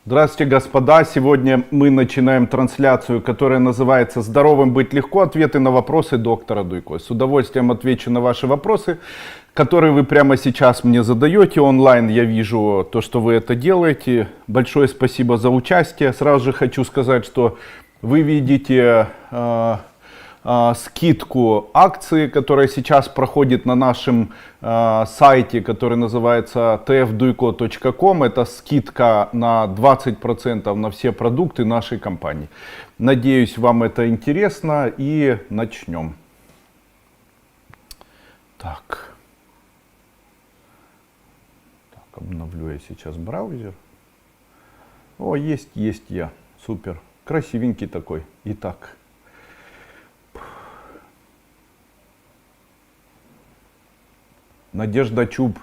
Здравствуйте, господа! Сегодня мы начинаем трансляцию, которая называется «Здоровым быть легко. Ответы на вопросы доктора Дуйко». С удовольствием отвечу на ваши вопросы, которые вы прямо сейчас мне задаете. Онлайн я вижу то, что вы это делаете. Большое спасибо за участие. Сразу же хочу сказать, что вы видите скидку акции, которая сейчас проходит на нашем сайте, который называется tfduyko.com. Это скидка на 20% на все продукты нашей компании. Надеюсь, вам это интересно, и начнем. Так, обновлю я сейчас браузер. О, есть я. Супер. Красивенький такой. Итак. Надежда Чуб.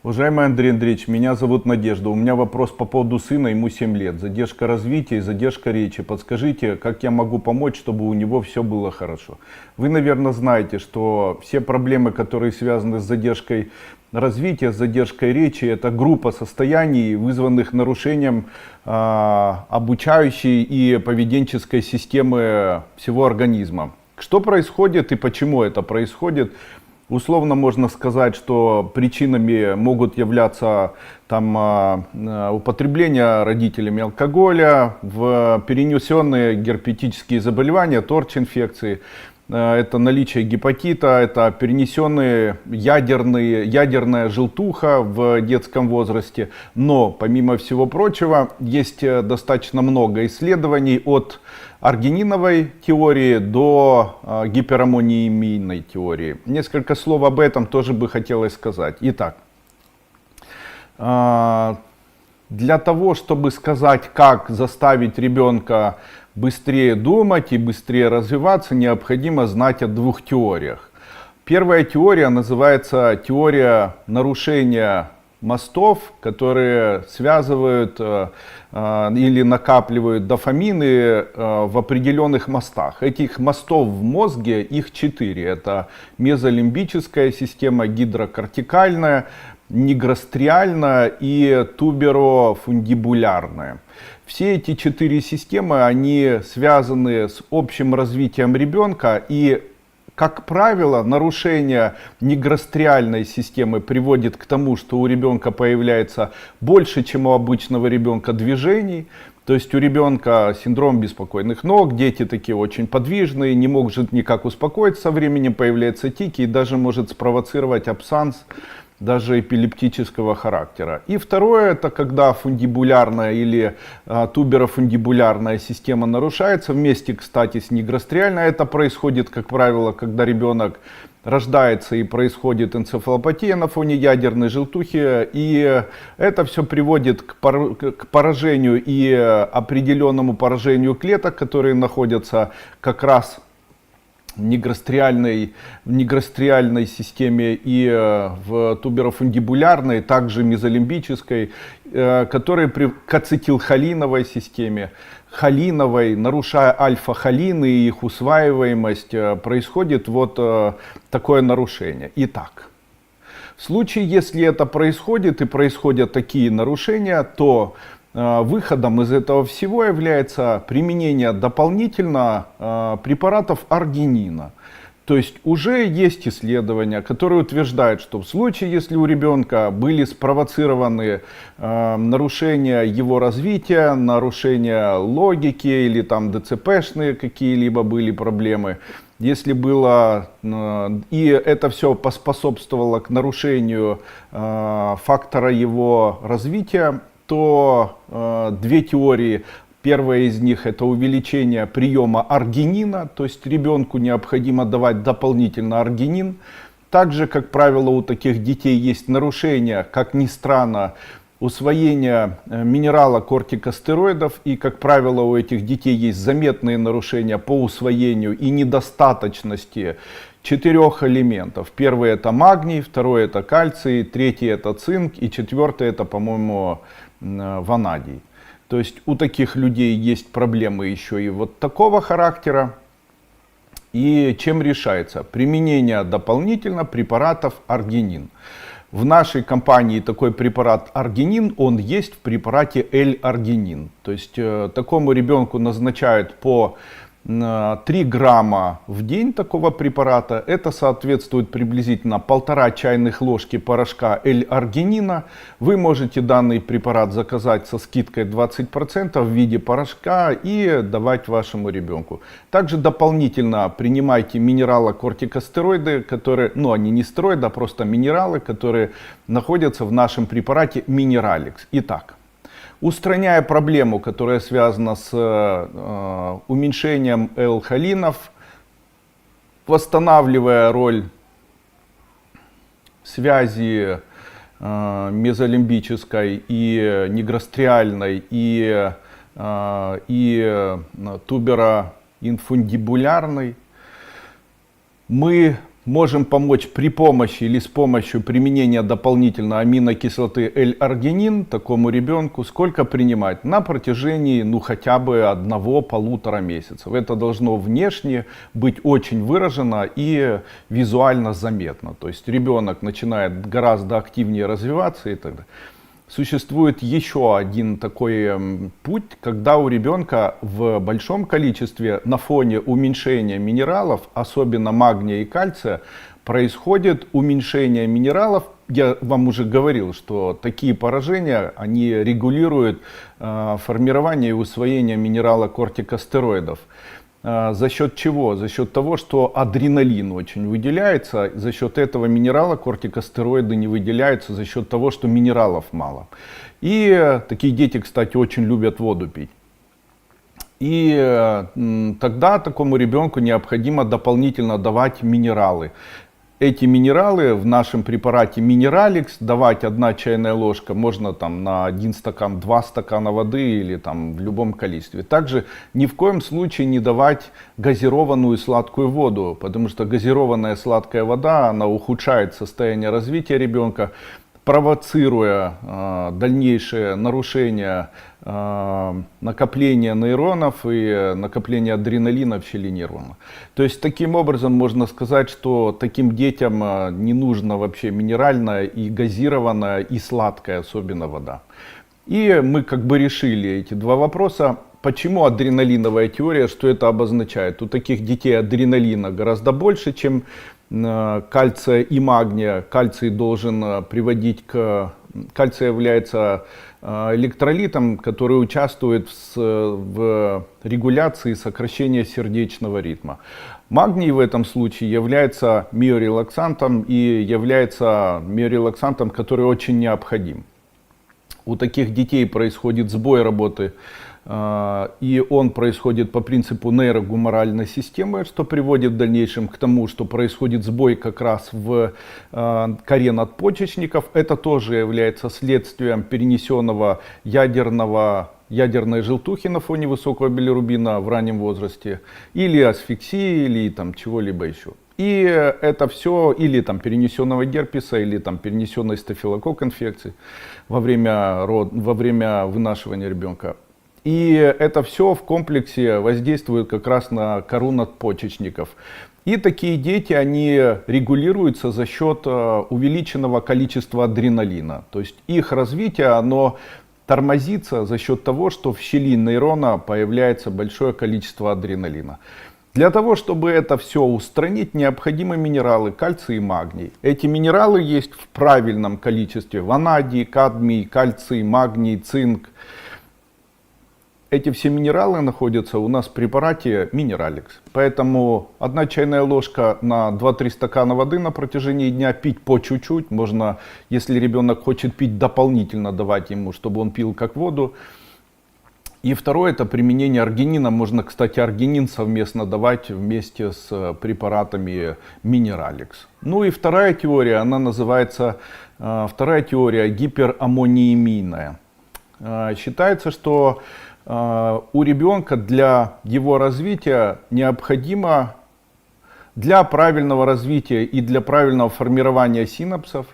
Уважаемый Андрей Андреевич, меня зовут Надежда. У меня вопрос по поводу сына, ему 7 лет. Задержка развития и задержка речи. Подскажите, как я могу помочь, чтобы у него все было хорошо? Вы, наверное, знаете, что все проблемы, которые связаны с задержкой развития, с задержкой речи, это группа состояний, вызванных нарушением обучающей и поведенческой системы всего организма. Что происходит и почему это происходит? Условно можно сказать, что причинами могут являться употребление родителями алкоголя, перенесенные герпетические заболевания, торч-инфекции, это наличие гепатита, это перенесенные ядерная желтуха в детском возрасте. Но помимо всего прочего есть достаточно много исследований от аргининовой теории до гипераммониемийной теории. Несколько слов об этом тоже бы хотелось сказать. Итак, для того, чтобы сказать, как заставить ребенка быстрее думать и быстрее развиваться, необходимо знать о двух теориях. Первая теория называется теория нарушения мостов, которые связывают или накапливают дофамины в определенных мостах. Этих мостов в мозге, их 4. Это мезолимбическая система, гидрокортикальная, нигростриальная и туберофундибулярная. Все эти 4 системы, они связаны с общим развитием ребенка, и как правило, нарушение нигростриальной системы приводит к тому, что у ребенка появляется больше, чем у обычного ребенка, движений. То есть у ребенка синдром беспокойных ног, дети такие очень подвижные, не может никак успокоиться, со временем появляются тики и даже может спровоцировать абсанс, даже эпилептического характера. И второе, это когда фундибулярная или туберофундибулярная система нарушается вместе, кстати, с нигростриальной. Это происходит, как правило, когда ребенок рождается и происходит энцефалопатия на фоне ядерной желтухи. И это все приводит к поражению и определенному поражению клеток, которые находятся как раз в нигростриальной системе и в туберофундибулярной, также мезолимбической, которые к ацетилхолиновой системе, холиновой, нарушая альфа-холины и их усваиваемость, происходит вот такое нарушение. Итак, в случае, если это происходит и происходят такие нарушения, то выходом из этого всего является применение дополнительно препаратов аргинина. То есть уже есть исследования, которые утверждают, что в случае, если у ребенка были спровоцированы нарушения его развития, нарушения логики или там ДЦПшные какие-либо были проблемы, если было, и это все поспособствовало к нарушению фактора его развития, то две теории. Первая из них — это увеличение приема аргинина, то есть ребенку необходимо давать дополнительно аргинин. Также, как правило, у таких детей есть нарушение, как ни странно, усвоения минерала кортикостероидов, и, как правило, у этих детей есть заметные нарушения по усвоению и недостаточности 4 элементов. Первый — это магний, второй — это кальций, третий — это цинк, и четвертый — это, по-моему, ванадий. То есть у таких людей есть проблемы еще и вот такого характера. И чем решается? Применение дополнительно препаратов аргинин. В нашей компании такой препарат аргинин, он есть в препарате L-аргинин. То есть такому ребенку назначают по 3 грамма в день такого препарата. Это соответствует приблизительно 1,5 чайных ложки порошка L-аргинина. Вы можете данный препарат заказать со скидкой 20% в виде порошка и давать вашему ребенку. Также дополнительно принимайте минералокортикостероиды, которые, ну они не стероиды, а просто минералы, которые находятся в нашем препарате Минераликс. Итак. Устраняя проблему, которая связана с уменьшением L-холинов, восстанавливая роль связи мезолимбической и нигростриальной и тубероинфундибулярной, мы можем помочь при помощи или с помощью применения дополнительно аминокислоты L-аргинин такому ребенку сколько принимать? На протяжении хотя бы 1-1,5 месяцев. Это должно внешне быть очень выражено и визуально заметно. То есть ребенок начинает гораздо активнее развиваться и так далее. Существует еще один такой путь, когда у ребенка в большом количестве на фоне уменьшения минералов, особенно магния и кальция, происходит уменьшение минералов. Я вам уже говорил, что такие поражения, они регулируют формирование и усвоение минералокортикостероидов. За счет чего? За счет того, что адреналин очень выделяется, за счет этого минерала кортикостероиды не выделяются, за счет того, что минералов мало. И такие дети, кстати, очень любят воду пить. И тогда такому ребенку необходимо дополнительно давать минералы. Эти минералы в нашем препарате Минераликс давать 1 чайная ложка, можно там на 1 стакан, 2 стакана воды или там в любом количестве. Также ни в коем случае не давать газированную сладкую воду, потому что газированная сладкая вода, она ухудшает состояние развития ребенка, провоцируя дальнейшее нарушение накопления нейронов и накопления адреналина в щели нервного. То есть таким образом можно сказать, что таким детям не нужно вообще минеральная и газированная и сладкая, особенно вода. И мы как бы решили эти два вопроса. Почему адреналиновая теория, что это обозначает? У таких детей адреналина гораздо больше, чем кальция и магния. Кальций должен приводить к... Кальций является электролитом, который участвует в регуляции сокращения сердечного ритма. Магний в этом случае является миорелаксантом и является миорелаксантом, который очень необходим. У таких детей происходит сбой работы, и он происходит по принципу нейрогуморальной системы, что приводит в дальнейшем к тому, что происходит сбой как раз в коре надпочечников. Это тоже является следствием перенесенного ядерной желтухи на фоне высокого билирубина в раннем возрасте, или асфиксии, или там чего-либо еще. И это все, или там перенесенного герпеса, или там перенесенной стафилококк-инфекции во время вынашивания ребенка. И это все в комплексе воздействует как раз на кору надпочечников. И такие дети, они регулируются за счет увеличенного количества адреналина. То есть их развитие, оно тормозится за счет того, что в щели нейрона появляется большое количество адреналина. Для того, чтобы это все устранить, необходимы минералы кальций и магний. Эти минералы есть в правильном количестве: ванадий, кадмий, кальций, магний, цинк. Эти все минералы находятся у нас в препарате Минераликс. Поэтому 1 чайная ложка на 2-3 стакана воды на протяжении дня, пить по чуть-чуть. Можно, если ребенок хочет пить, дополнительно давать ему, чтобы он пил как воду. И второе, это применение аргинина. Можно, кстати, аргинин совместно давать вместе с препаратами Минераликс. Ну и вторая теория, она называется, вторая теория гипераммониемийная. Считается, что у ребенка для его развития необходимо, для правильного развития и для правильного формирования синапсов,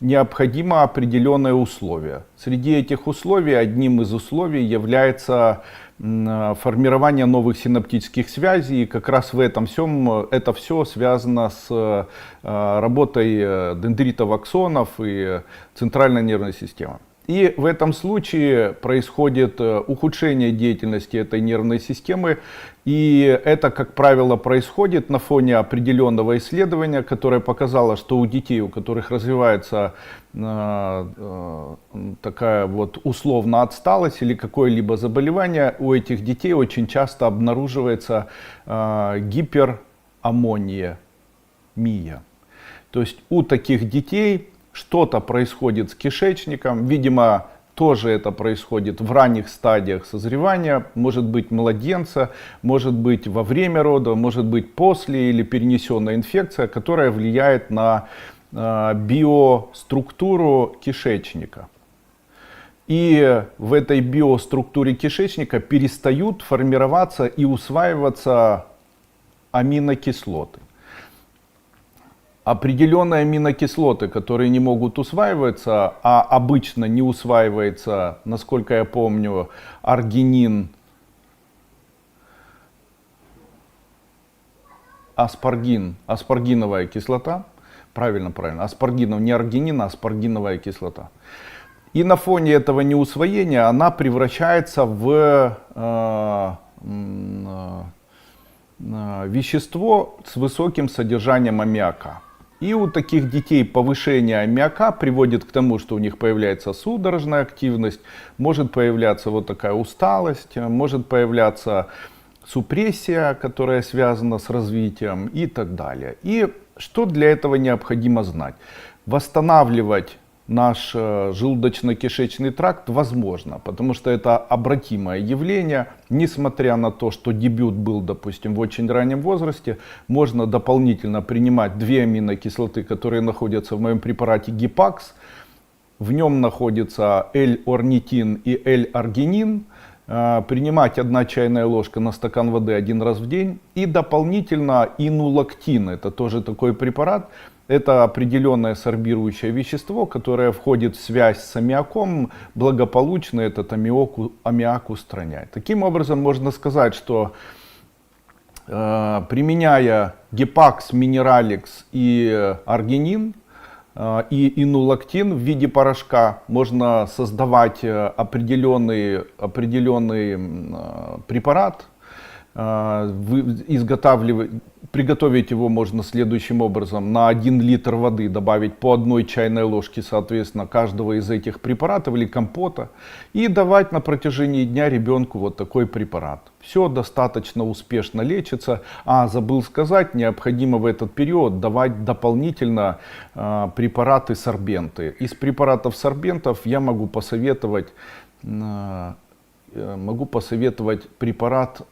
необходимо определенные условия. Среди этих условий одним из условий является формирование новых синаптических связей. И как раз в этом всем это все связано с работой дендритов, аксонов и центральной нервной системы. И в этом случае происходит ухудшение деятельности этой нервной системы. И это, как правило, происходит на фоне определенного исследования, которое показало, что у детей, у которых развивается такая вот условно отсталость или какое-либо заболевание, у этих детей очень часто обнаруживается гипераммония. То есть у таких детей что-то происходит с кишечником, видимо, тоже это происходит в ранних стадиях созревания, может быть младенца, может быть во время рода, может быть после или перенесенная инфекция, которая влияет на биоструктуру кишечника. И в этой биоструктуре кишечника перестают формироваться и усваиваться аминокислоты. Определенные аминокислоты, которые не могут усваиваться, а обычно не усваивается, насколько я помню, аргинин, аспаргиновая кислота. Правильно, аспаргинов, не аргинин, а аспаргиновая кислота. И на фоне этого неусвоения она превращается в вещество с высоким содержанием аммиака. И у таких детей повышение аммиака приводит к тому, что у них появляется судорожная активность, может появляться вот такая усталость, может появляться супрессия, которая связана с развитием и так далее. И что для этого необходимо знать? Восстанавливать наш желудочно-кишечный тракт возможно, потому что это обратимое явление. Несмотря на то, что дебют был, допустим, в очень раннем возрасте, можно дополнительно принимать 2 аминокислоты, которые находятся в моем препарате Гипакс. В нем находится L-орнитин и L-аргинин. Принимать 1 чайная ложка на стакан воды 1 раз в день. И дополнительно инулактин, это тоже такой препарат. Это определенное сорбирующее вещество, которое входит в связь с аммиаком, благополучно этот аммиак устраняет. Таким образом, можно сказать, что применяя Гипакс, Минераликс и аргинин, и инулактин в виде порошка, можно создавать определенный препарат, приготовить его можно следующим образом. На 1 литр воды добавить по 1 чайной ложке, соответственно, каждого из этих препаратов или компота. И давать на протяжении дня ребенку вот такой препарат. Все достаточно успешно лечится. Забыл сказать, необходимо в этот период давать дополнительно препараты сорбенты. Из препаратов сорбентов я могу посоветовать препарат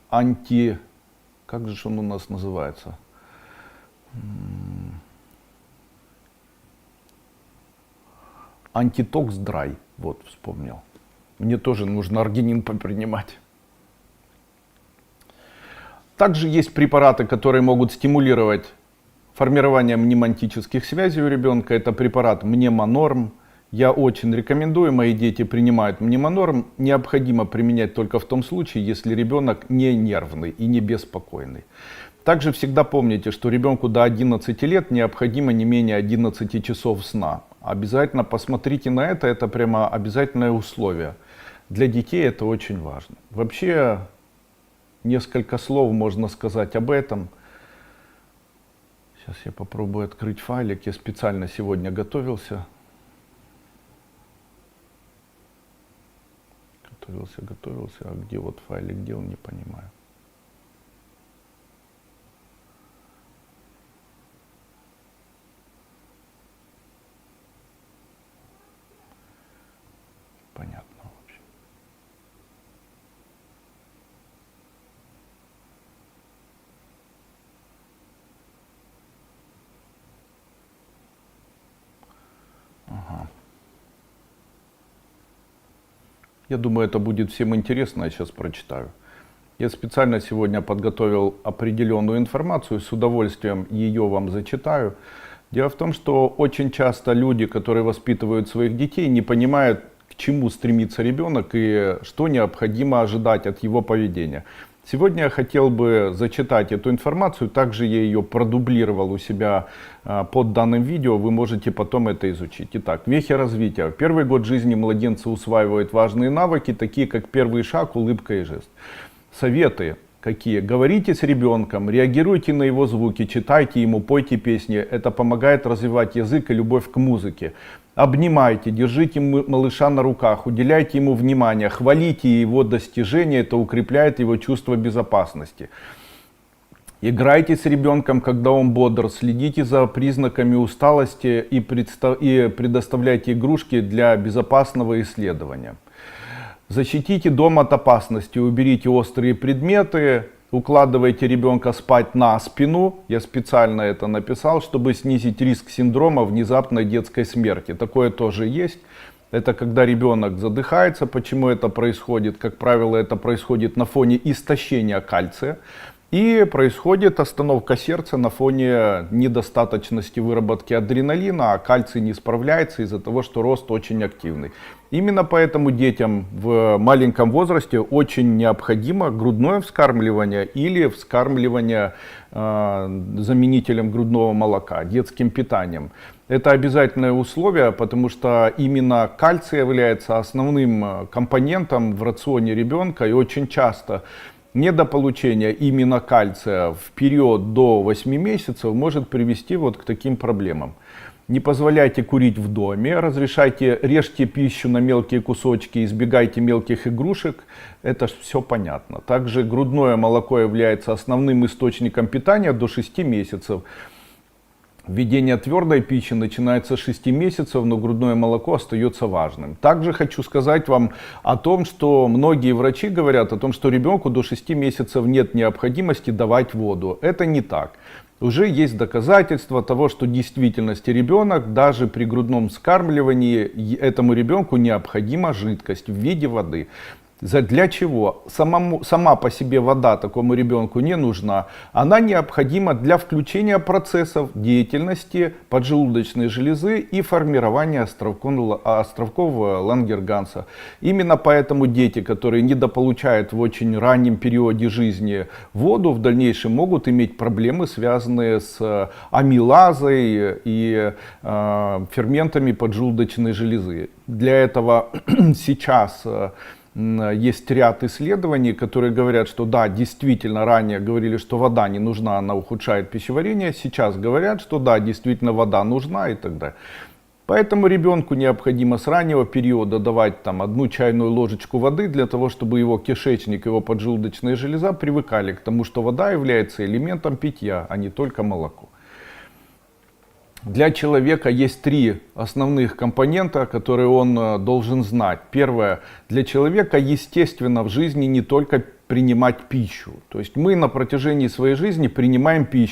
как же он у нас называется? Антитокс Драй. Вот, вспомнил. Мне тоже нужно аргинин попринимать. Также есть препараты, которые могут стимулировать формирование мнемонтических связей у ребенка. Это препарат Мнемонорм. Я очень рекомендую, мои дети принимают Мнемонорм. Необходимо применять только в том случае, если ребенок не нервный и не беспокойный. Также всегда помните, что ребенку до 11 лет необходимо не менее 11 часов сна. Обязательно посмотрите на это прямо обязательное условие. Для детей это очень важно. Вообще, несколько слов можно сказать об этом. Сейчас я попробую открыть файлик, я специально сегодня готовился. Готовился, а где вот файлик, где он, не понимаю. Понятно вообще. Ага. Я думаю, это будет всем интересно, я сейчас прочитаю. Я специально сегодня подготовил определенную информацию, с удовольствием ее вам зачитаю. Дело в том, что очень часто люди, которые воспитывают своих детей, не понимают, к чему стремится ребенок и что необходимо ожидать от его поведения. Сегодня я хотел бы зачитать эту информацию, также я ее продублировал у себя под данным видео, вы можете потом это изучить. Итак, вехи развития. В первый год жизни младенцы усваивают важные навыки, такие как первый шаг, улыбка и жест. Советы. Какие? Говорите с ребенком, реагируйте на его звуки, читайте ему, пойте песни. Это помогает развивать язык и любовь к музыке. Обнимайте, держите малыша на руках, уделяйте ему внимание, хвалите его достижения, это укрепляет его чувство безопасности. Играйте с ребенком, когда он бодр, следите за признаками усталости и предоставляйте игрушки для безопасного исследования. Защитите дом от опасности, уберите острые предметы, укладывайте ребенка спать на спину. Я специально это написал, чтобы снизить риск синдрома внезапной детской смерти. Такое тоже есть. Это когда ребенок задыхается. Почему это происходит? Как правило, это происходит на фоне истощения кальция. И происходит остановка сердца на фоне недостаточности выработки адреналина, а кальций не справляется из-за того, что рост очень активный. Именно поэтому детям в маленьком возрасте очень необходимо грудное вскармливание или вскармливание заменителем грудного молока, детским питанием. Это обязательное условие, потому что именно кальций является основным компонентом в рационе ребенка, и очень часто недополучение именно кальция в период до 8 месяцев может привести вот к таким проблемам. Не позволяйте курить в доме, режьте пищу на мелкие кусочки, избегайте мелких игрушек, это все понятно. Также грудное молоко является основным источником питания до 6 месяцев. Введение твердой пищи начинается с 6 месяцев, но грудное молоко остается важным. Также хочу сказать вам о том, что многие врачи говорят о том, что ребенку до 6 месяцев нет необходимости давать воду. Это не так. Уже есть доказательства того, что в действительности ребенок даже при грудном вскармливании этому ребенку необходима жидкость в виде воды. Для чего? Сама по себе вода такому ребенку не нужна. Она необходима для включения процессов деятельности поджелудочной железы и формирования островков Лангерганса. Именно поэтому дети, которые недополучают в очень раннем периоде жизни воду, в дальнейшем могут иметь проблемы, связанные с амилазой и ферментами поджелудочной железы. Для этого сейчас есть ряд исследований, которые говорят, что да, действительно, ранее говорили, что вода не нужна, она ухудшает пищеварение. Сейчас говорят, что да, действительно, вода нужна и так далее. Поэтому ребенку необходимо с раннего периода давать там 1 чайную ложечку воды, для того, чтобы его кишечник, его поджелудочная железа привыкали к тому, что вода является элементом питья, а не только молоко. Для человека есть 3 основных компонента, которые он должен знать. Первое. Для человека естественно в жизни не только принимать пищу. То есть мы на протяжении своей жизни принимаем пищу.